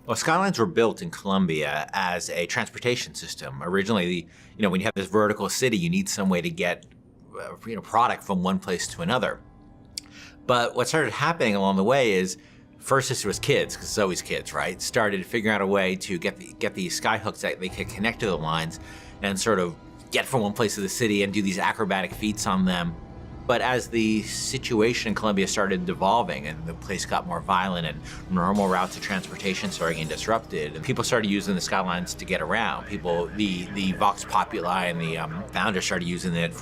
Well, Skylines were built in Colombia as a transportation system. Originally, when you have this vertical city, you need some way to get product from one place to another. But what started happening along the way is, first this was kids, because it's always kids, right? Started figuring out a way to get these skyhooks that they could connect to the lines and sort of get from one place to the city and do these acrobatic feats on them. But as the situation in Colombia started devolving and the place got more violent and normal routes of transportation started getting disrupted, and people started using the Skylines to get around. The Vox Populi and the founders started using it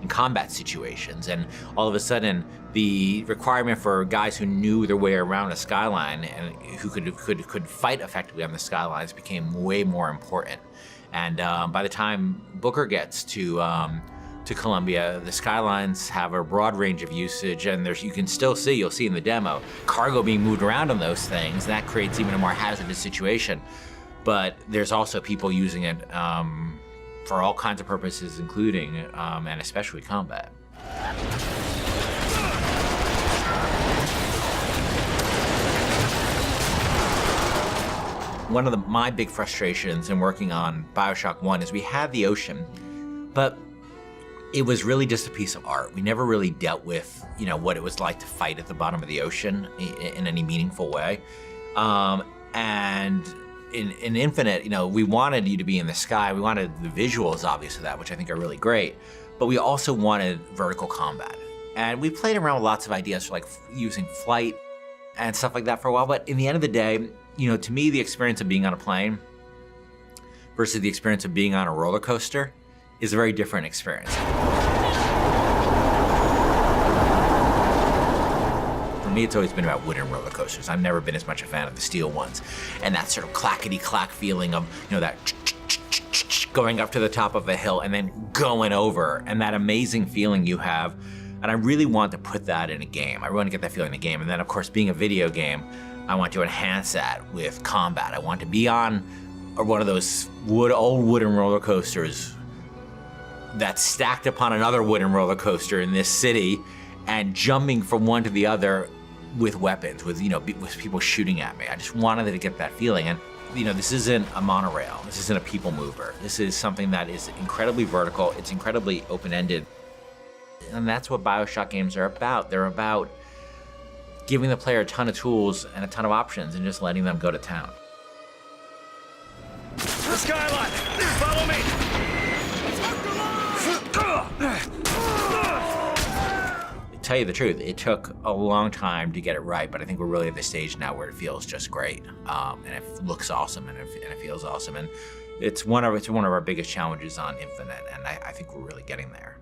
in combat situations. And all of a sudden, the requirement for guys who knew their way around a skyline and who could fight effectively on the Skylines became way more important. And by the time Booker gets to Colombia, the Skylines have a broad range of usage, and you'll see in the demo, cargo being moved around on those things. That creates even a more hazardous situation. But there's also people using it for all kinds of purposes, including and especially combat. One of my big frustrations in working on BioShock 1 is we had the ocean, but it was really just a piece of art. We never really dealt with, what it was like to fight at the bottom of the ocean in any meaningful way. And in Infinite, we wanted you to be in the sky. We wanted the visuals, obviously, of that, which I think are really great. But we also wanted vertical combat. And we played around with lots of ideas for using flight and stuff like that for a while. But in the end of the day, to me, the experience of being on a plane versus the experience of being on a roller coaster is a very different experience. For me, it's always been about wooden roller coasters. I've never been as much a fan of the steel ones. And that sort of clackety-clack feeling of, that going up to the top of a hill and then going over, and that amazing feeling you have. And I really want to put that in a game. I want to get that feeling in a game. And then, of course, being a video game, I want to enhance that with combat. I want to be on one of those old wooden roller coasters that's stacked upon another wooden roller coaster in this city and jumping from one to the other with weapons, with people shooting at me. I just wanted to get that feeling. And this isn't a monorail. This isn't a people mover. This is something that is incredibly vertical. It's incredibly open-ended. And that's what BioShock games are about. They're about giving the player a ton of tools and a ton of options and just letting them go to town. The Skyline! Follow me! To tell you the truth, it took a long time to get it right, but I think we're really at the stage now where it feels just great. And it looks awesome and it feels awesome. And it's one of our biggest challenges on Infinite, and I think we're really getting there.